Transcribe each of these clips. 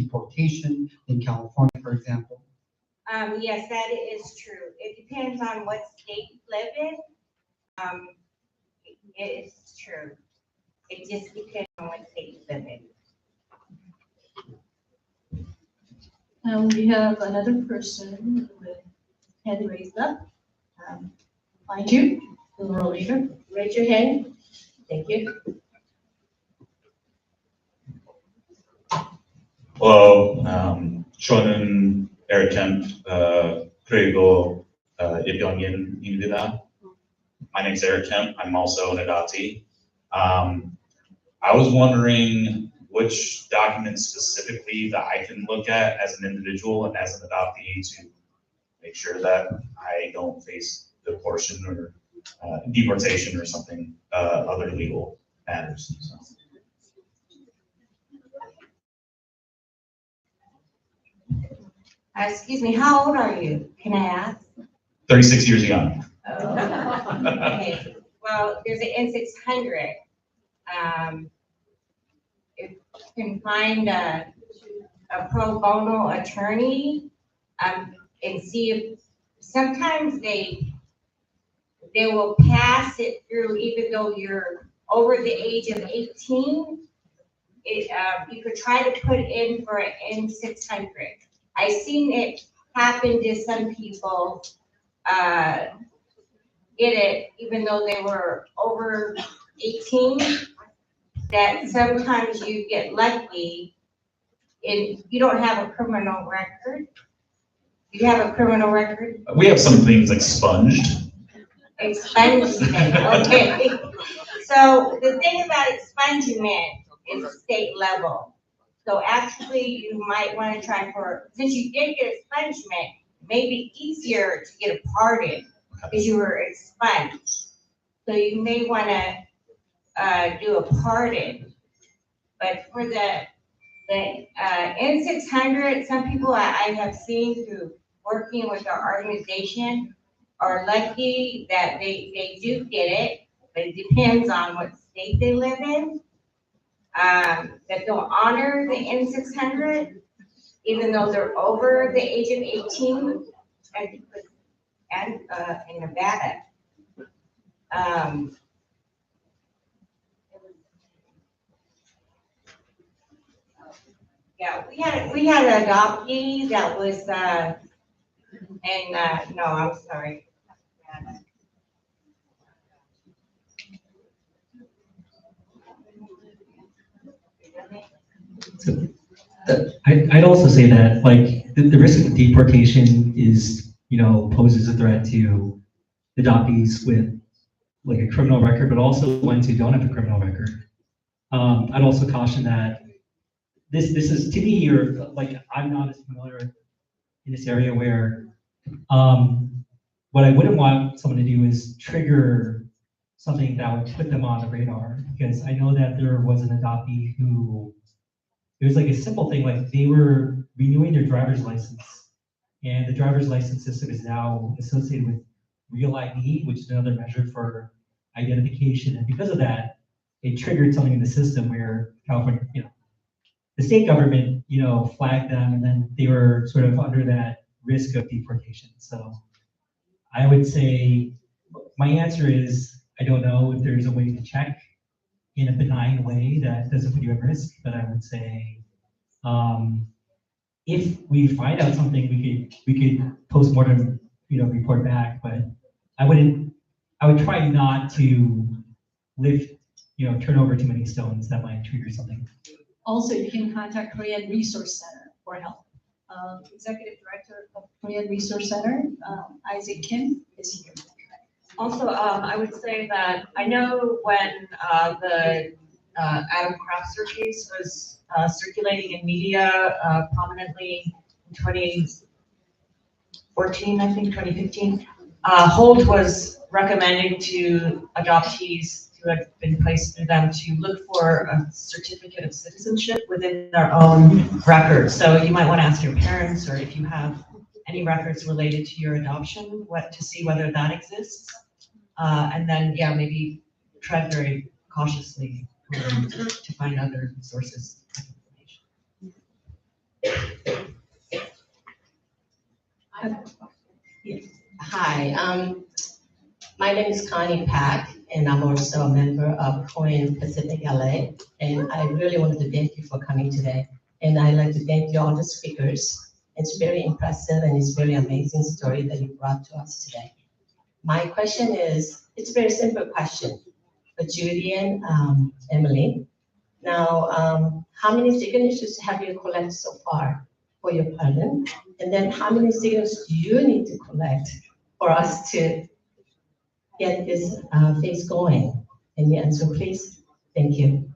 deportation in California, for example? Yes, that is true. It depends on what state you live in. It is true. It just depends on what state you live in. We have another person with hand raised up. Find you, the world leader. Raise your hand. Thank you. Hello, 저는 Eric Kemp, 그리고 입영인입니다. My name is Eric Kemp. I'm also an adoptee. I was wondering which documents specifically that I can look at as an individual and as an adoptee to make sure that I don't face deportation or deportation or something, other legal matters. So. Excuse me, how old are you? Can I ask? 36 years young. Okay, well, there's an N600. If you can find a pro bono attorney, and see if sometimes they will pass it through even though you're over the age of 18. You could try to put in for an N600. I've seen it happen to some people, get it even though they were over 18, that sometimes you get lucky and you don't have a criminal record. You have a criminal record? We have some things expunged. Expungement, okay. So the thing about expungement is state level. So actually you might want to try for, since you did get expungement, it may be easier to get a pardon because you were expunged. So you may want to do a pardon. But for the N600, some people I have seen through working with our organization are lucky that they do get it, but it depends on what state they live in. That don't honor the N600, even though they're over the age of 18, and in Nevada. Yeah, we had an adoptee that was, no, I'm sorry. So, I'd also say that, like, the risk of deportation is, poses a threat to adoptees with, like, a criminal record, but also ones who don't have a criminal record. I'd also caution that this is, to me, I'm not as familiar in this area where, what I wouldn't want someone to do is trigger something that would put them on the radar, because I know that there was an adoptee who, it was like a simple thing, like they were renewing their driver's license, and the driver's license system is now associated with Real ID, which is another measure for identification. And because of that, it triggered something in the system where California, the state government, flagged them, and then they were sort of under that risk of deportation. So I would say my answer is, I don't know if there's a way to check in a benign way that doesn't put you at risk, but I would say, if we find out something, we could post-mortem, report back, but I would try not to turn over too many stones that might trigger something. Also, you can contact Korean Resource Center for help. Executive Director of Korean Resource Center, Isaac Kim, is here. Also, I would say that I know when the Adam Crafter case was circulating in media prominently in 2014, I think 2015, Holt was recommending to adoptees who had been placed through them to look for a certificate of citizenship within their own records. So you might want to ask your parents, or if you have any records related to your adoption, to see whether that exists. And then, maybe tread very cautiously to find other sources of information. Hi, my name is Connie Pack, and I'm also a member of Coin Pacific LA. And I really wanted to thank you for coming today. And I'd like to thank you all the speakers. It's very impressive and it's very amazing story that you brought to us today. My question is, it's a very simple question for Judy and Emily. Now, how many signatures have you collected so far for your pardon? And then how many signatures do you need to collect for us to get this phase going? Can you answer, please? Thank you.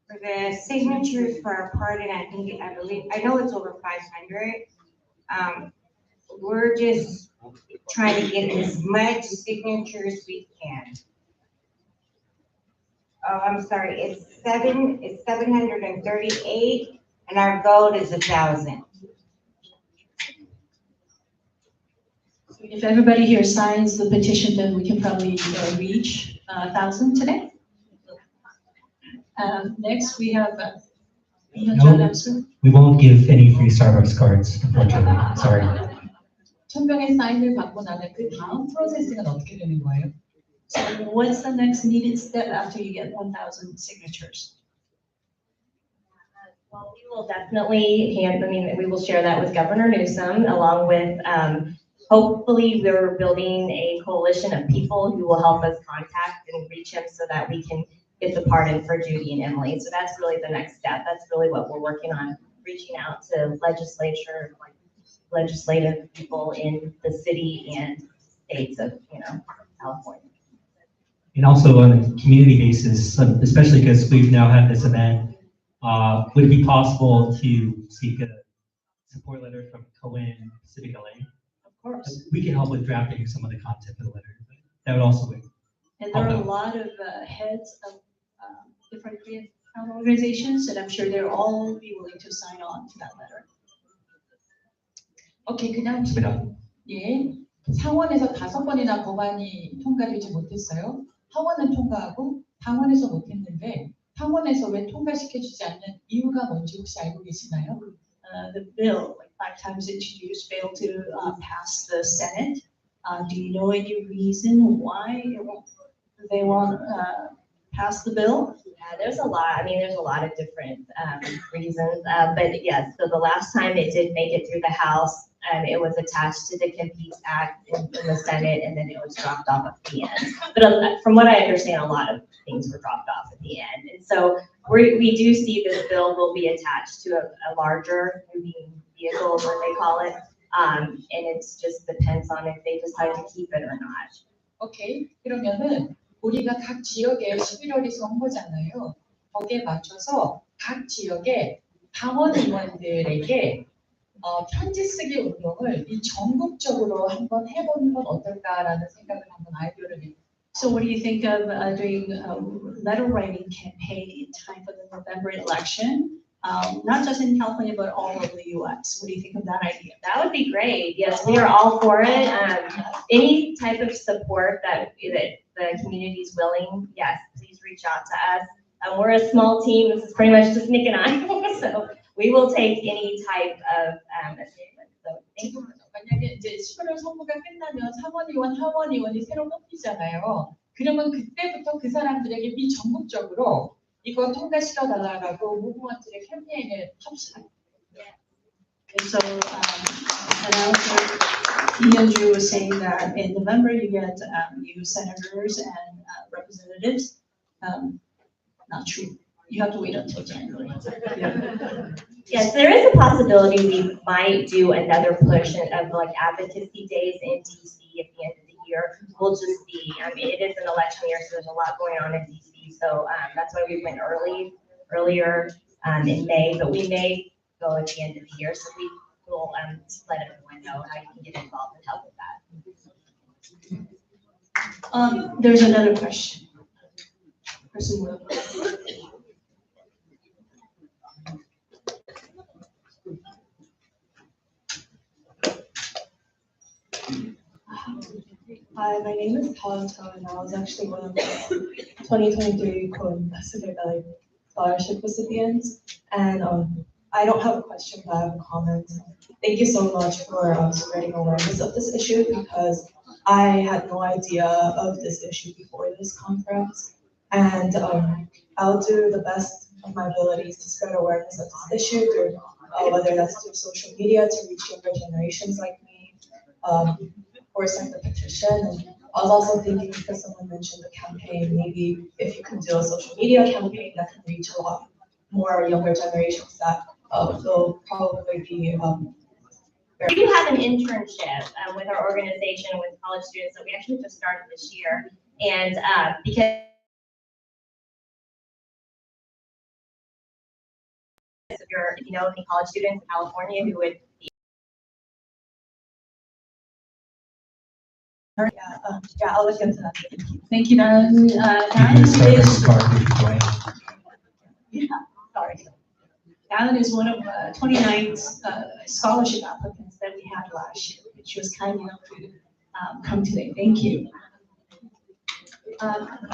For the signatures for our pardon, I know it's over 500. We're just trying to get as much signatures as we can. Oh, I'm sorry, it's 738, and our goal is 1,000. If everybody here signs the petition, then we can probably reach 1,000 today. Next, we have No. We won't give any free Starbucks cards, unfortunately. Sorry. 1,000명의 사인을 받고 나면 그 다음 프로세스가 어떻게 되는 거예요? So what's the next needed step after you get 1,000 signatures? Well, we will definitely we will share that with Governor Newsom, along with, hopefully we're building a coalition of people who will help us contact and reach him so that we can get the pardon for Judy and Emily. So that's really the next step. That's really what we're working on, reaching out to legislative people in the city and states of, California. And also on a community basis, especially because we've now had this event, would it be possible to seek a support letter from Cohen Pacific LA? Of course. We can help with drafting some of the content of the letter. That would also be. And there are a lot of heads of different organizations, and I'm sure they'll all be willing to sign on to that letter. 오케이, 그냥 맞습니다. 예, 상원에서 5번이나 법안이 통과되지 못했어요. 하원은 통과하고 당원에서 못했는데 당원에서 왜 통과시켜주지 않는 이유가 뭔지 혹시 알고 계시나요? The bill, like 5 times introduced, failed to pass the Senate. Do you know any reason why they won't pass the bill? Yeah, there's a lot. There's a lot of different reasons. But yes, so the last time it did make it through the House, it was attached to the Compete Act in the Senate, and then it was dropped off at the end. But from what I understand, a lot of things were dropped off at the end. And so we do see this bill will be attached to a larger moving vehicle, is what they call it. And it just depends on if they decide to keep it or not. 오케이, 그러면은 우리가 각 지역에 11월이 선거잖아요. 거기에 맞춰서 각 지역의 당원 의원들에게 편지 쓰기 운동을 이 전국적으로 한번 해보는 건 어떨까라는 생각을 한번 아이디어를 내요. So what do you think of doing a letter writing campaign in time for the November election? Not just in California, but all over the US. What do you think of that idea? That would be great. Yes, we are all for it. Any type of support that the community is willing, yes, please reach out to us. We're a small team. This is pretty much just Nick and I. So we will take any type of assistance. So thank you. 만약에 이제 11월 선거가 끝나면 상원의원, 하원의원이 새로 뽑히잖아요. 그러면 그때부터 그 사람들에게 미 전국적으로 이거 통과시켜달라고 무브먼트의 캠페인을 합시다. And so, and also, Hyunju was saying that in November you get new senators and representatives. Not true. You have to wait until January. Yes, there is a possibility we might do another push of advocacy days in DC at the end of the year. We'll just see. It is an election year, so there's a lot going on in DC. So that's why we went earlier in May, but we may go at the end of the year. So we will let everyone know how you can get involved and help with that. There's another question. Person will. Hi, my name is Kalanto, and I was actually one of the 2023 Cohen Pacific LA scholarship recipients. And I don't have a question, but I have a comment. Thank you so much for spreading awareness of this issue because I had no idea of this issue before this conference. And I'll do the best of my abilities to spread awareness of this issue through whether that's through social media to reach younger generations like me, or send the petition. And I was also thinking because someone mentioned the campaign, maybe if you can do a social media campaign that can reach a lot more younger generations that will probably be We do have an internship with our organization with college students that we actually just started this year. And because if you're, you know, any college students in California who would be Yeah, I'll look into that. Thank you, Nan. Give Nan you a service is, card if you join. sorry. Nan is one of 29 scholarship applicants that we had last year, and she was kind enough to come today. Thank you.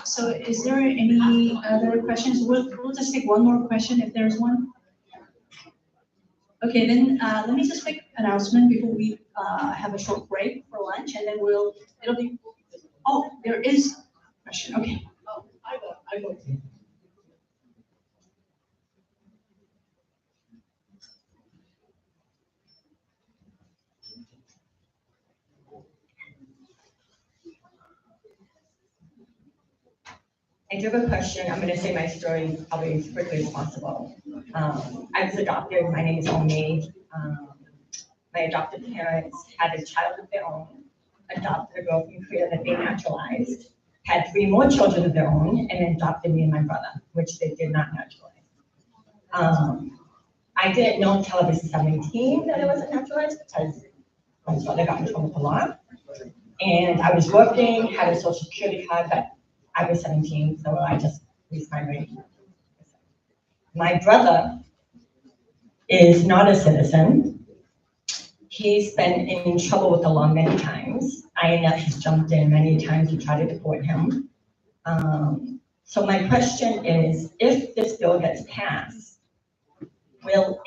So is there any other questions? We'll just take one more question if there's one. Okay, then let me just make an announcement before we have a short break for lunch, and then it'll be, oh, there is a question, okay. I go. I do have a question. I'm gonna say my story probably as quickly as possible. I was adopted. My name is Omi. My adopted parents had a child of their own, adopted a girl from Korea that they naturalized, had 3 more children of their own, and then adopted me and my brother, which they did not naturalize. I didn't know until I was 17 that I wasn't naturalized because my brother got in trouble for law. And I was working, had a social security card, but I was 17, so I just used my right. My brother is not a citizen. He's been in trouble with the law many times. INS has jumped in many times to try to deport him. So my question is, if this bill gets passed, will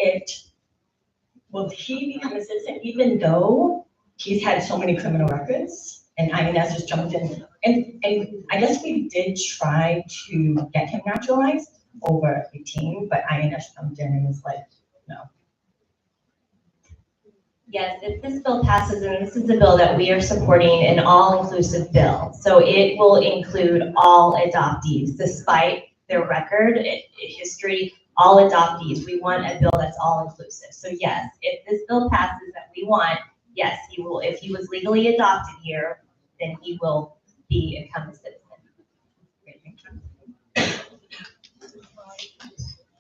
he become a citizen even though he's had so many criminal records and INS has jumped in? And I guess we did try to get him naturalized over 18, but INS jumped in and was like, no. yes, if this bill passes, and this is a bill that we are supporting, an all-inclusive bill. So it will include all adoptees, despite their record, history, all adoptees. We want a bill that's all-inclusive. So yes, if this bill passes that we want, yes, he will, if he was legally adopted here, then he will become a citizen. Great, thank you.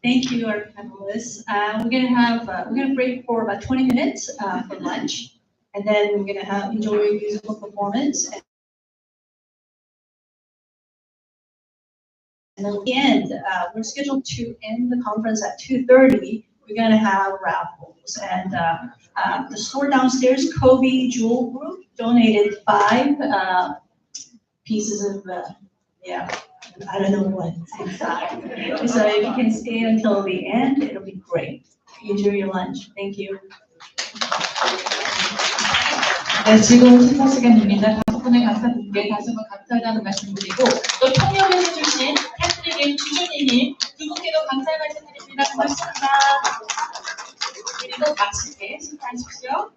Thank you, our panelists. We're gonna break for about 20 minutes for lunch, and then we're gonna enjoy a musical performance. And then at the end, we're scheduled to end the conference at 2:30. We're gonna have raffles, and the store downstairs, Kobe Jewel Group, donated 5 pieces of, yeah, I don't know what's inside. So if you can stay until the end, it'll be great. Enjoy your lunch. Thank you. 네, 즐거운 식사 시간입니다. 5분의 강사분께 다시 한번 감사하다는 말씀드리고 또 참여해주신 캐스리님, 주준이님 두 분께도 감사의 말씀드립니다. 고맙습니다. 그리고 마치게 식사하십시오.